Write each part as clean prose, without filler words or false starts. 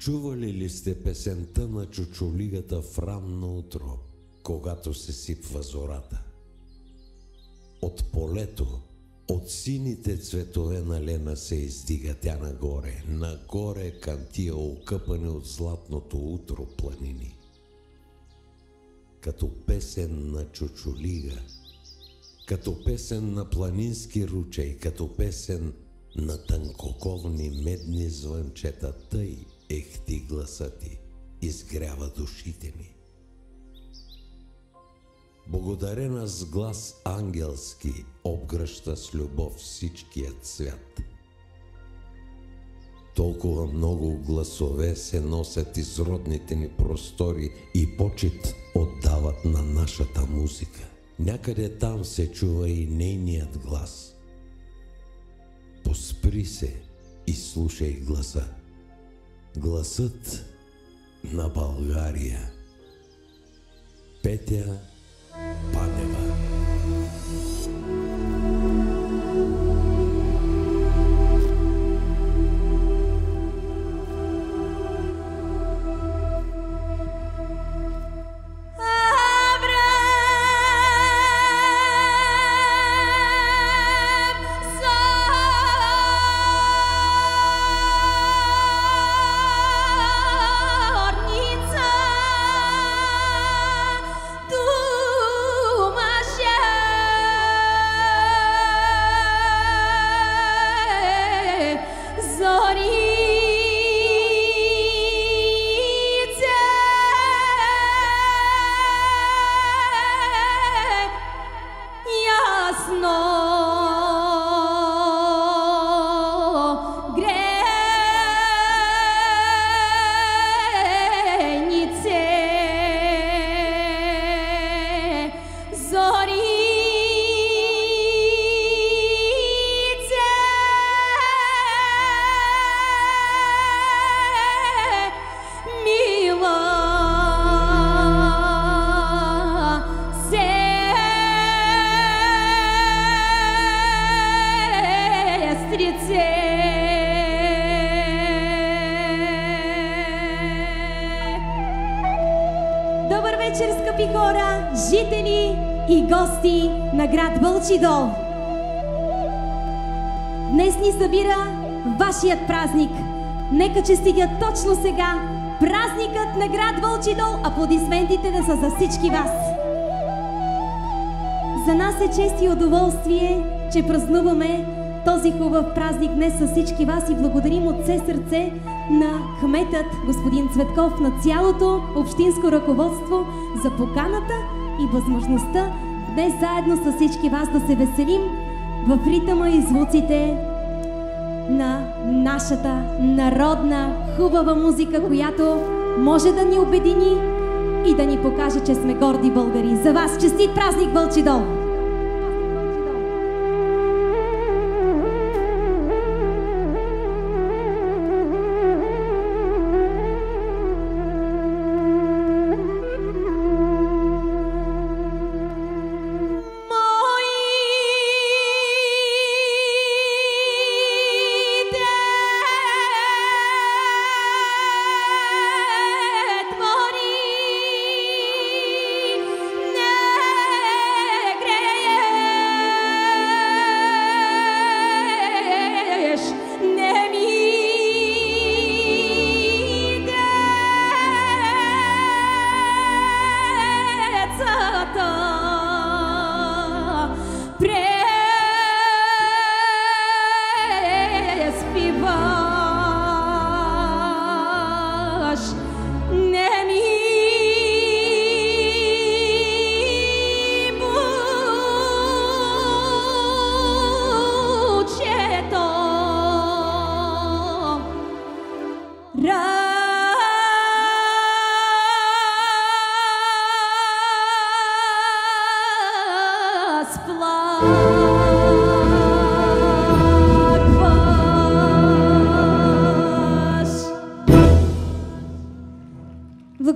Чували ли сте песента на чучулигата в ранно утро, когато се сипва зората? От полето, от сините цветове на лена се издига тя нагоре, нагоре към тия окъпани от златното утро планини. Като песен на чучулига, като песен на планински ручей, като песен на тънкоковни медни звънчета, тъй ехти гласа ти изгрява душите ни. Благодарена с глас ангелски обгръща с любов всичкият свят. Толкова много гласове се носят из родните ни простори и почит отдават на нашата музика. Някъде там се чува и нейният глас. Поспри се и слушай гласа. Гласът на България. Петя Панева. Добър вечер, скъпи хора, жители и гости на град Вълчи дол! Днес ни събира вашият празник. Нека честитят точно сега празникът на град Вълчи дол. Аплодисментите да са за всички вас. За нас е чест и удоволствие, че празнуваме този хубав празник днес с всички вас и благодарим от все сърце на кметът господин Цветков, на цялото общинско ръководство за поканата и възможността днес заедно с всички вас да се веселим в ритъма и звуците на нашата народна хубава музика, която може да ни обедини и да ни покаже, че сме горди българи. За вас честит празник, Вълчи дол!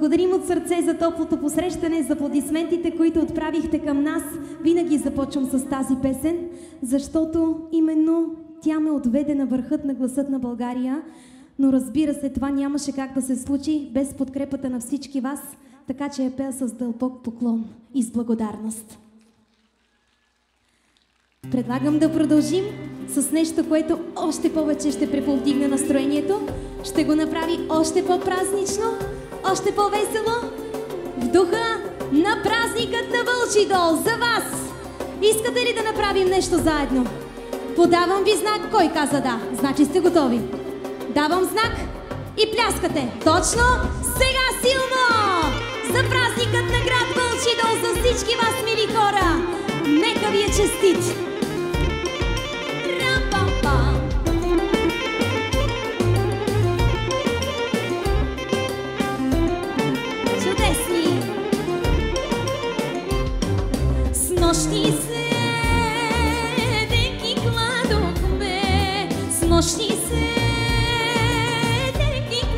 Благодарим от сърце за топлото посрещане, за аплодисментите, които отправихте към нас. Винаги започвам с тази песен, защото именно тя ме отведе на върхът на гласът на България. но разбира се, това нямаше как да се случи без подкрепата на всички вас, така че я пея с дълбок поклон и с благодарност. Предлагам да продължим с нещо, което още повече ще преповдигне настроението, ще го направи още по-празнично, още по-весело, в духа на празникът на Вълчи дол за вас. Искате ли да направим нещо заедно? Подавам ви знак, кой каза да. Значи сте готови. Давам знак и пляскате. Точно сега силно! За празникът на град Вълчи дол за всички вас, мили хора! Нека ви е честит! Чудесни! С нощи седеки кладохме, с нощи седеки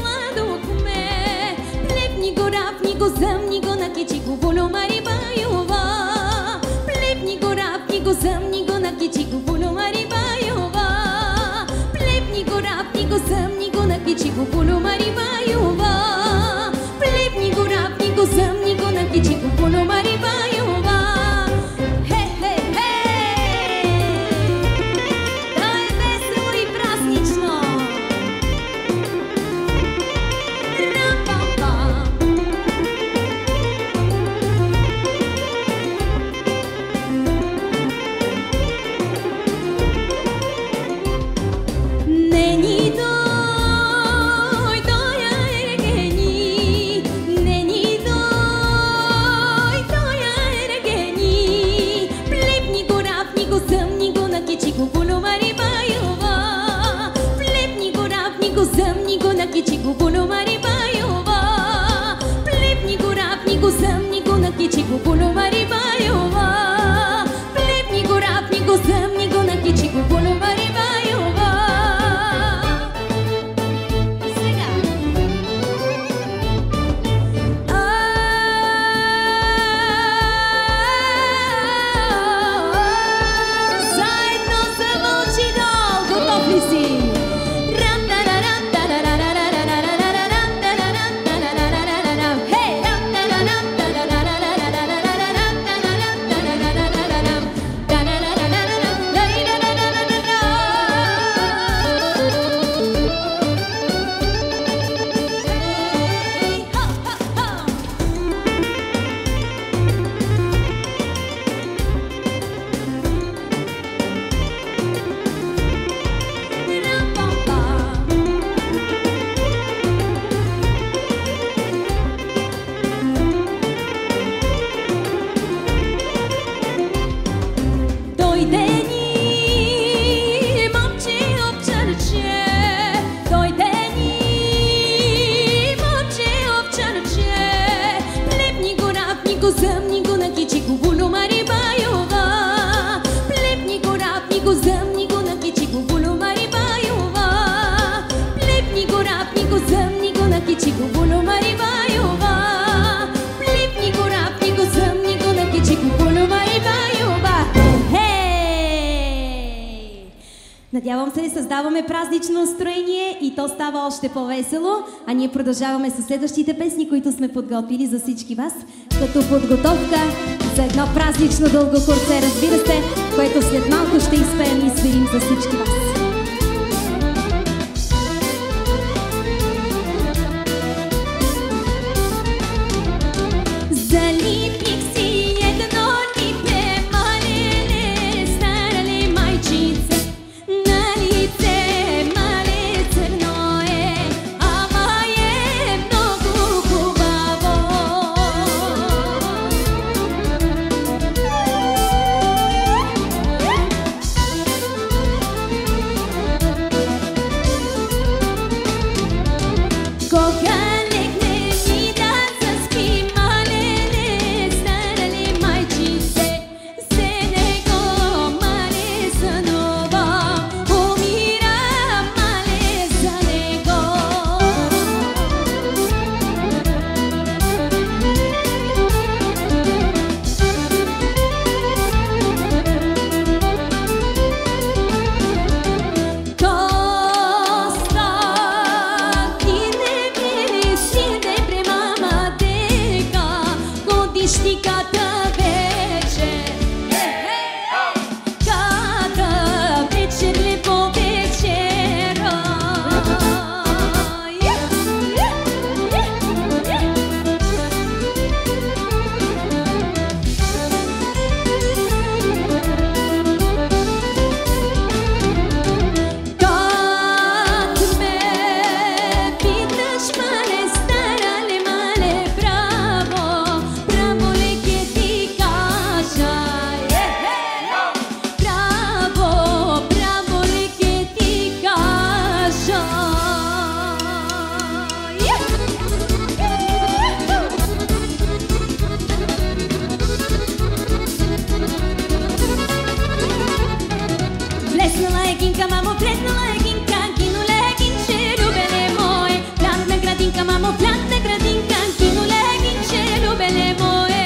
кладохме, плепни го, рафни го, зъмни го, накичи го, волюмари байова. Плепни го, рафни го, зъмни го, накичи го, волюмари байова. Плепни го, рафни го, зъмни го, накичи го, волюмари байова. Плепни го, рафни го, зъмни го, накичи го, волюмари байова. Надявам се, създаваме празнично настроение и то става още по-весело, а ние продължаваме с следващите песни, които сме подготвили за всички вас, като подготовка за едно празнично дълго курце, разбира се, което след малко ще изпеем и свирим за всички вас. дрезна легинка, кино легинче, любеле мое. Плятна градинка, мамо, плятна градинка, кино легинче, любеле мое.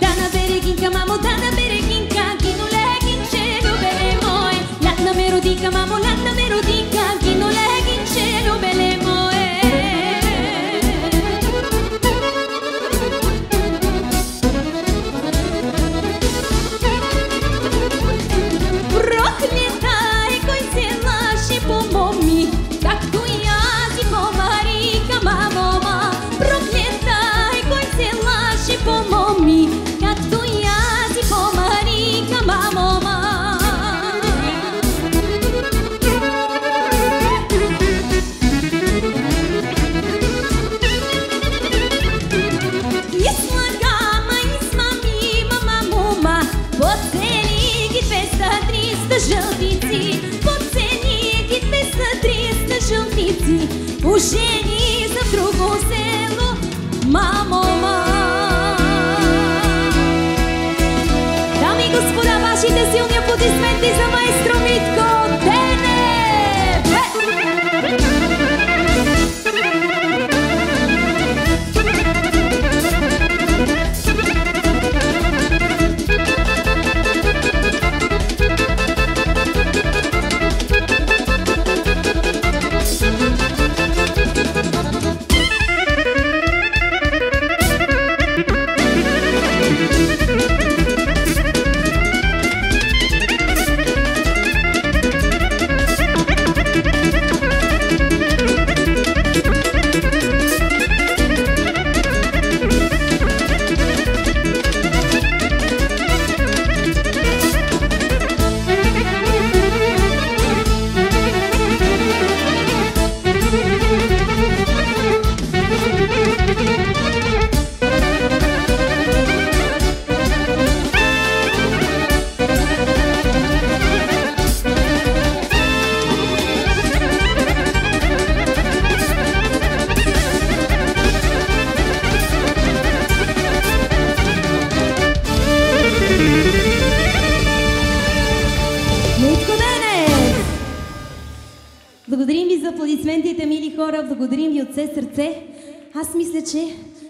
Дана берегинка, мамо, дана берегинка, кино легинче, любеле мое. Плятна меродинка, мамо, плятна меродинка, кино легинче, любеле мое. Проклятай, кой се лаше по моми, както и аз и по Марика, мамома. Проклятай, кой се лаше по моми, както и аз и по Марика, мамома. Излагама, измамима, мамома, поцени ги 200-300 жълтици, поцени ги 200-300 жълтици, ожени за друго село, мамома. Дами и господа, вашите силни аплодисменти за маестро Митко Денев! Благодарим ви за аплодисментите, мили хора, благодарим ви от все сърце. Аз мисля, че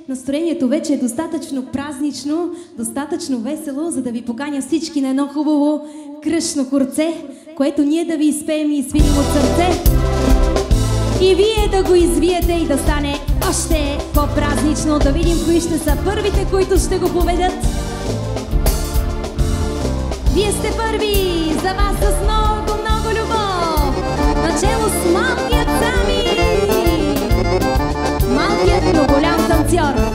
настроението вече е достатъчно празнично, достатъчно весело, за да ви поканя всички на едно хубаво кръшно хорце, което ние да ви изпеем и изсвирим от сърце. И вие да го извиете и да стане още по-празнично, да видим кои ще са първите, които ще го поведат. Вие сте първи, за вас с много, много любов, начело с малкият Сами, малкият, но голям танцор.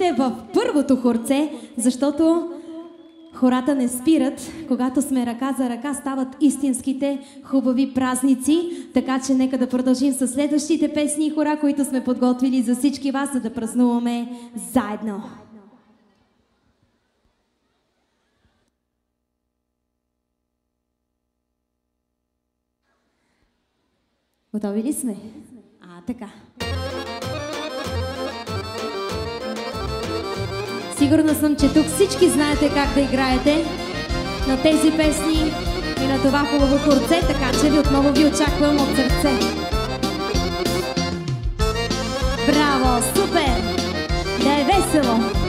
сме в първото хорце, защото хората не спират. Когато сме ръка за ръка, стават истинските хубави празници. Така че нека да продължим с следващите песни и хора, които сме подготвили за всички вас, за да празнуваме заедно. Готови ли сме? Така. Сигурна съм, че тук всички знаете как да играете на тези песни и на това хубаво хорце, така че отново ви очаквам от сърце. Браво, супер! Да е весело!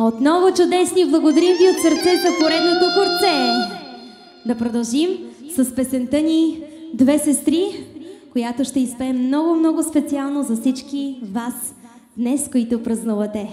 Отново чудесни, благодарим ви от сърце за поредното хорце. Да продължим с песента ни "Две сестри", която ще изпеем много специално за всички вас днес, които празнувате.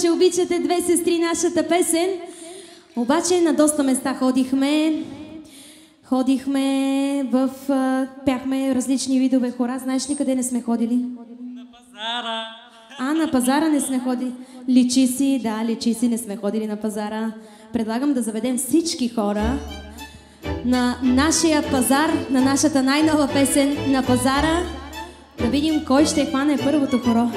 Че обичате "Две сестри", нашата песен. Обаче на доста места ходихме пяхме различни видове хора. Знаеш ли къде не сме ходили? На пазара. На пазара не сме ходили. Личи си, не сме ходили на пазара. Предлагам да заведем всички хора на нашия пазар, на нашата най-нова песен "На пазара", да видим кой ще хване първото хоро.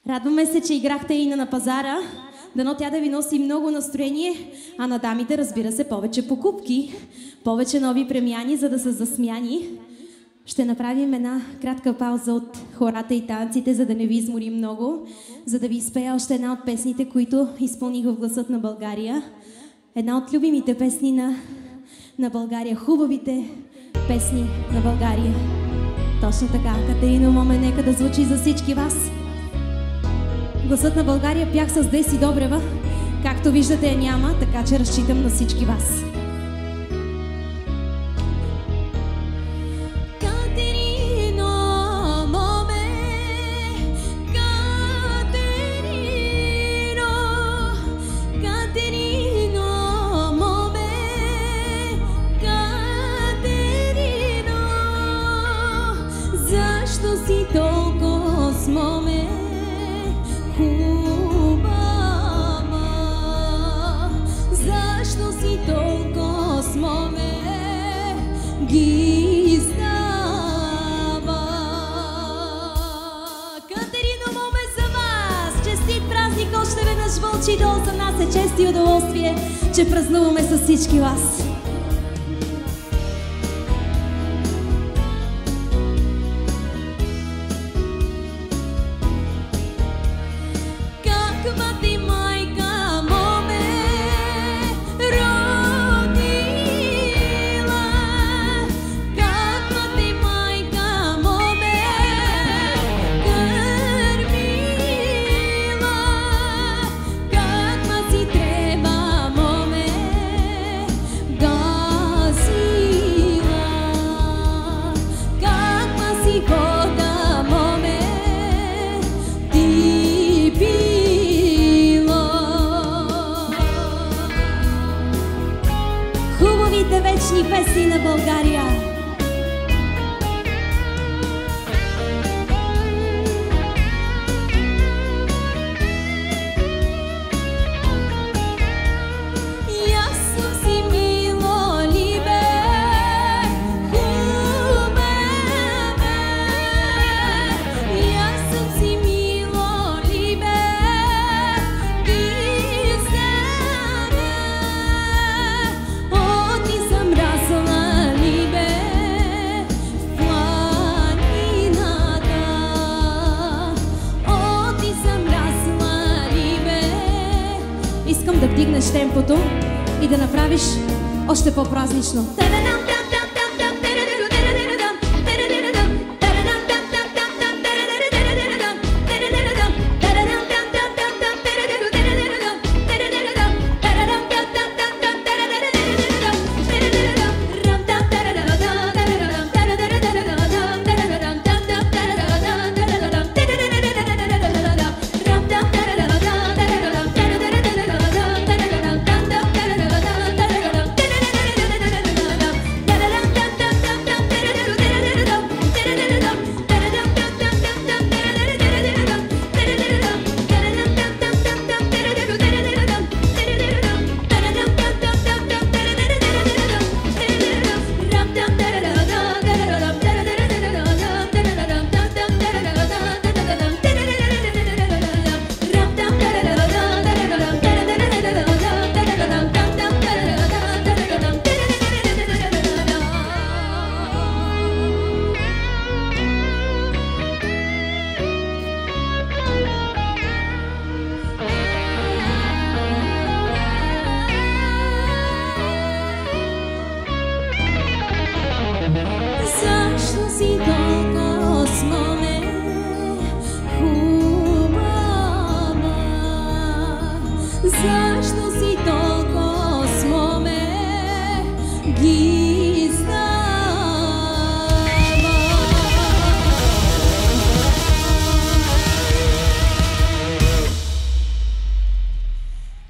Радваме се, че играхте и на пазара. Дано тя да ви носи много настроение, а на дамите, разбира се, повече покупки, повече нови премяни, за да са засмяни. Ще направим една кратка пауза от хората и танците, за да не ви изморим много, за да ви изпея още една от песните, които изпълних в Гласът на България. Една от любимите песни на България, хубавите песни на България. Точно така, Катерино Моме, нека да звучи за всички вас. Гласът на България пях с Деси Добрева. Както виждате, я няма, така че разчитам на всички вас. Вълчидол, за нас е чест и удоволствие, че празнуваме с всички вас. Песни на България. Да вдигнеш темпото и да направиш още по-празнично.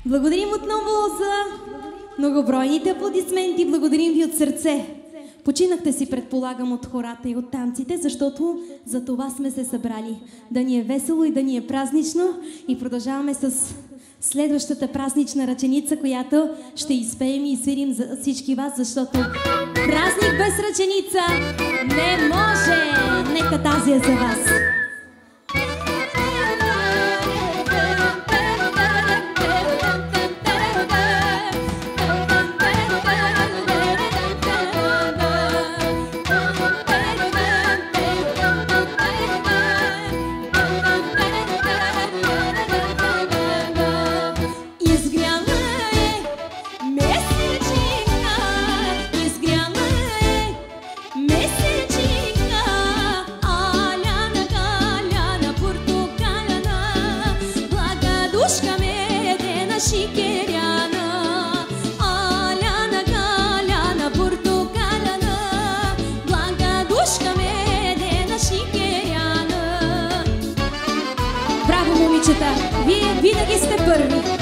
Благодарим отново за многобройните аплодисменти. Благодарим ви от сърце. Починахте си, предполагам, от хората и от танците, защото за това сме се събрали. Да ни е весело и да ни е празнично. И продължаваме с следващата празнична ръченица, която ще изпеем и свирим за всички вас, защото празник без ръченица не може! Нека тази е за вас! момичета, вие винаги сте първи.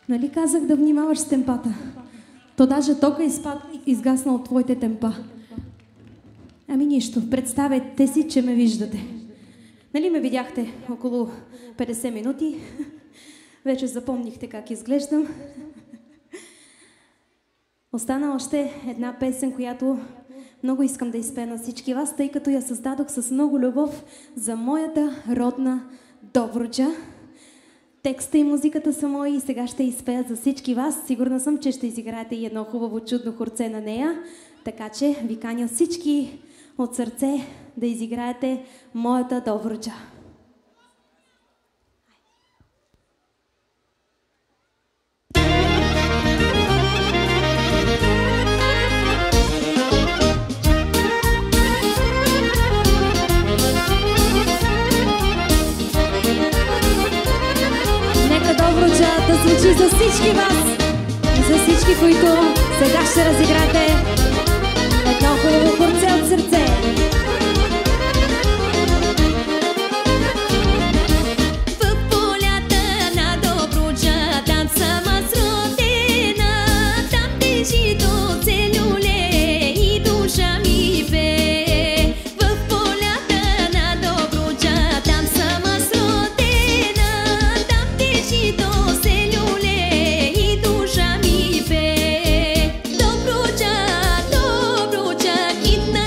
Нали казах да внимаваш с темпата? То даже тока изгасна от твоите темпа. Ами нищо, представете си, че ме виждате. Нали ме видяхте около 50 минути? Вече запомнихте как изглеждам. Остана още една песен, която много искам да изпея на всички вас, тъй като я създадох с много любов за моята родна Добруджа. Текста и музиката са мои и сега ще изпея за всички вас. Сигурна съм, че ще изиграете и едно хубаво чудно хорце на нея. Така че ви каня всички от сърце да изиграете моята Добруджа. Да звучи за всички вас и за всички, които сега ще разиграте едно хубаво хорце от сърце. В полята на Добруджа, там съм аз родена, там тежи до целюле и душа ми пее. В полята на Добруджа, там съм аз родена, там тежи до Добруджа, Добруджа, идна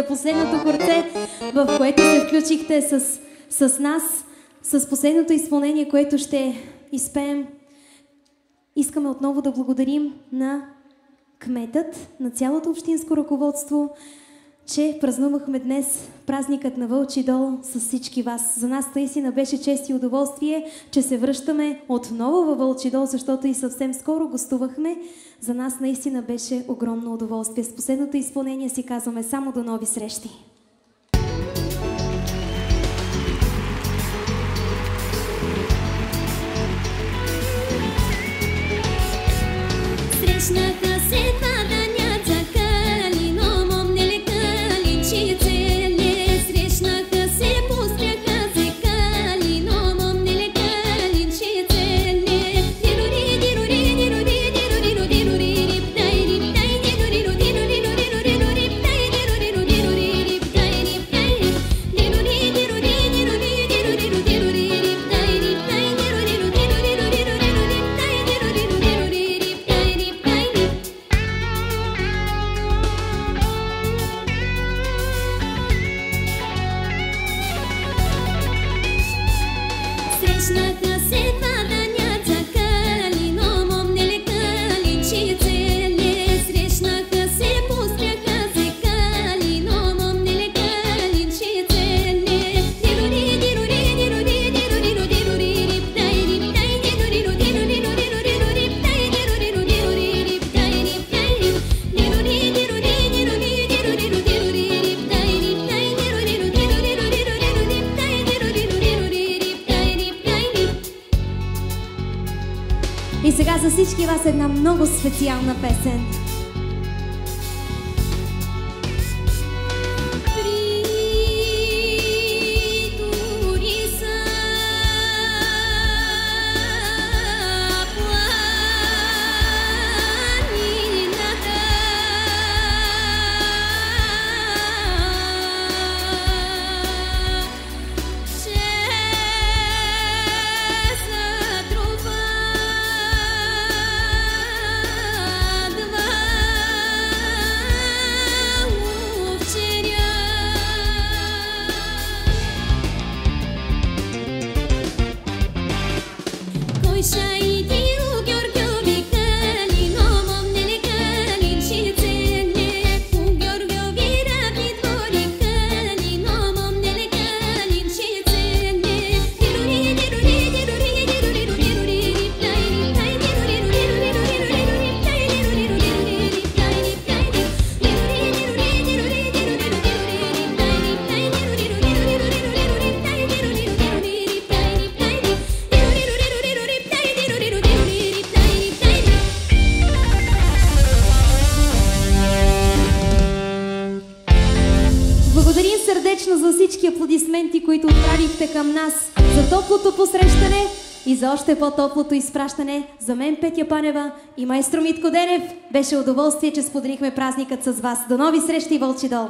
за последното корце, в което се включихте с нас, с последното изпълнение, което ще изпеем. Искаме отново да благодарим на кметът, на цялото общинско ръководство, че празнувахме днес празникът на Вълчи дол с всички вас. За нас наистина беше чест и удоволствие, че се връщаме отново във Вълчи дол, защото и съвсем скоро гостувахме. За нас наистина беше огромно удоволствие. С последното изпълнение си казваме само до нови срещи. Срещнаха се два даняца калино, момнеле калинчице, срещнаха се, пусняха се калино, момнеле калинчице. Дирури, дирури, дирури, дирури, дирури, риптай, риптай, дирури, дирури, дирури, риптай, дирури, дирури, риптай, риптай, дирури, дирури, дирури, дирури, дирури, риптай, риптай, дирури, дирури, риптай, дирури, дирури, риптай, риптай. Срещнаха се два даняца калино, момнеле калинчице, срещнаха се, пусняха се калино, момнеле калинчице. Дирури, дирури, дирури, дирури, дирури, риптай, риптай, дирури, дирури, дирури, риптай, дирури, дирури, риптай, риптай, дирури, дирури, дирури, дирури, дирури, риптай, риптай, дирури, дирури, риптай, дирури, дирури, риптай, риптай. И сега за всички вас една много специална песен. Притури са планината, че затрува два овчаря. Кой ша иди у Георгиови калино, момнеле калинчице, у Георгиови раби двори калино, момнеле калинчице. Дирури, дирури, дирури, дирури, дирури, риптай, риптай, дирури, дирури, дирури, риптай, дирури, дирури, риптай, риптай, дирури, дирури, дирури, дирури, риптай, риптай, дирури, дирури, риптай, дирури, дирури, риптай, риптай, Благодарим сърдечно за всички аплодисменти, които отправихте към нас, за топлото посрещане и за още по-топлото изпращане. За мен, Петя Панева и майстор Митко Денев, беше удоволствие, че споделихме празникът с вас. До нови срещи, Вълчи дол!